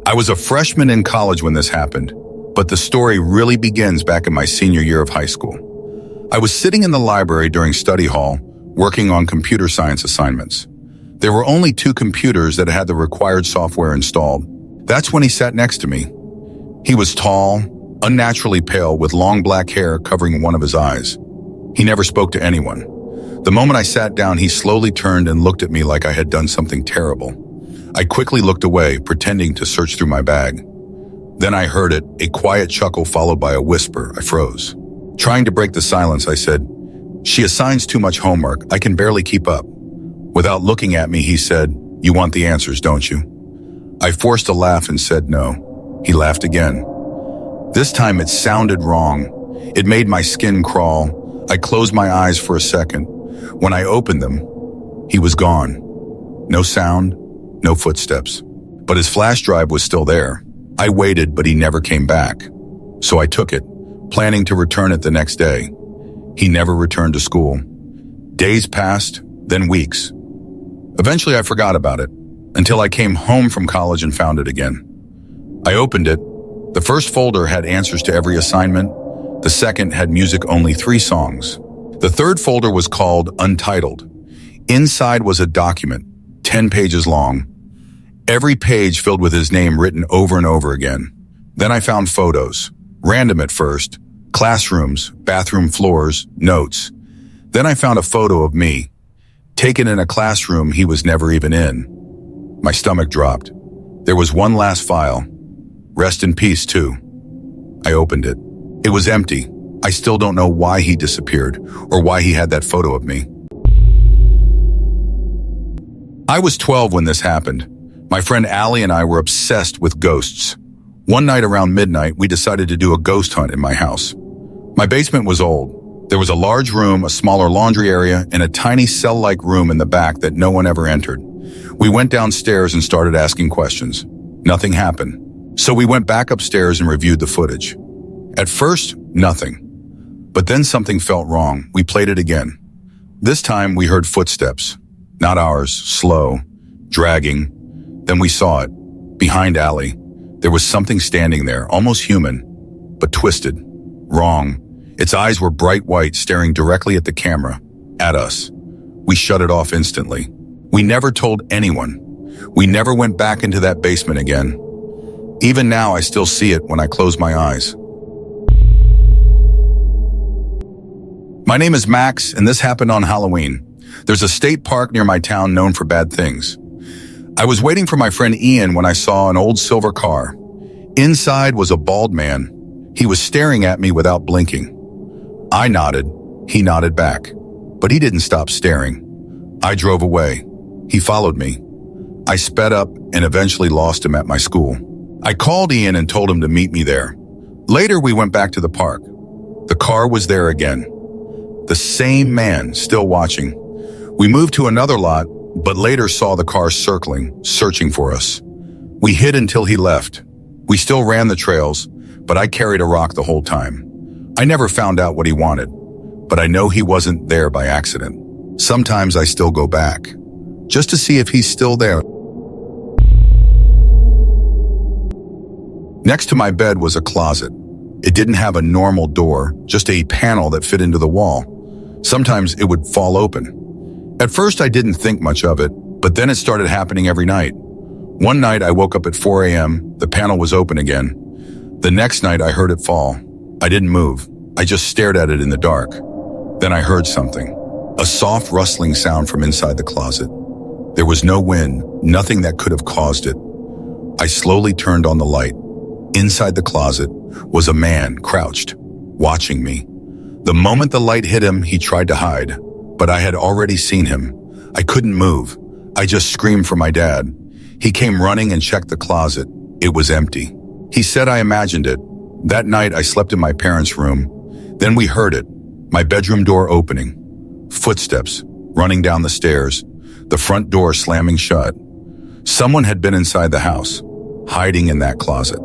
I was a freshman in college when this happened, but the story really begins back in my senior year of high school. I was sitting in the library during study hall, working on computer science assignments. There were only 2 computers that had the required software installed. That's when he sat next to me. He was tall, unnaturally pale, with long black hair covering one of his eyes. He never spoke to anyone. The moment I sat down, he slowly turned and looked at me like I had done something terrible. I quickly looked away, pretending to search through my bag. Then I heard it, a quiet chuckle followed by a whisper. I froze. Trying to break the silence, I said, "She assigns too much homework. I can barely keep up." Without looking at me, he said, "You want the answers, don't you?" I forced a laugh and said no. He laughed again. This time it sounded wrong. It made my skin crawl. I closed my eyes for a second. When I opened them, he was gone. No sound, no footsteps. But his flash drive was still there. I waited, but he never came back. So I took it, planning to return it the next day. He never returned to school. Days passed, then weeks. Eventually I forgot about it, until I came home from college and found it again. I opened it. The first folder had answers to every assignment. The second had music, only 3 songs. The third folder was called Untitled. Inside was a document, 10 pages long. Every page filled with his name written over and over again. Then I found photos, random at first, classrooms, bathroom floors, notes. Then I found a photo of me, taken in a classroom he was never even in. My stomach dropped. There was one last file. Rest in peace, too. I opened it. It was empty. I still don't know why he disappeared or why he had that photo of me. I was 12 when this happened. My friend Allie and I were obsessed with ghosts. One night around midnight, we decided to do a ghost hunt in my house. My basement was old. There was a large room, a smaller laundry area, and a tiny cell-like room in the back that no one ever entered. We went downstairs and started asking questions. Nothing happened. So we went back upstairs and reviewed the footage. At first, nothing. But then something felt wrong. We played it again. This time we heard footsteps. Not ours, slow, dragging. Then we saw it. Behind Allie, there was something standing there, almost human, but twisted. Wrong. Its eyes were bright white, staring directly at the camera, at us. We shut it off instantly. We never told anyone. We never went back into that basement again. Even now, I still see it when I close my eyes. My name is Max, and this happened on Halloween. There's a state park near my town known for bad things. I was waiting for my friend Ian when I saw an old silver car. Inside was a bald man. He was staring at me without blinking. I nodded. He nodded back. But he didn't stop staring. I drove away. He followed me. I sped up and eventually lost him at my school. I called Ian and told him to meet me there. Later, we went back to the park. The car was there again. The same man, still watching. We moved to another lot, but later saw the car circling, searching for us. We hid until he left. We still ran the trails, but I carried a rock the whole time. I never found out what he wanted, but I know he wasn't there by accident. Sometimes I still go back, just to see if he's still there. Next to my bed was a closet. It didn't have a normal door, just a panel that fit into the wall. Sometimes it would fall open. At first I didn't think much of it, but then it started happening every night. One night I woke up at 4 a.m., the panel was open again. The next night I heard it fall. I didn't move. I just stared at it in the dark. Then I heard something. A soft rustling sound from inside the closet. There was no wind, nothing that could have caused it. I slowly turned on the light. Inside the closet was a man crouched, watching me. The moment the light hit him, he tried to hide, but I had already seen him. I couldn't move. I just screamed for my dad. He came running and checked the closet. It was empty. He said I imagined it. That night I slept in my parents' room. Then we heard it, my bedroom door opening. Footsteps, running down the stairs, the front door slamming shut. Someone had been inside the house, hiding in that closet.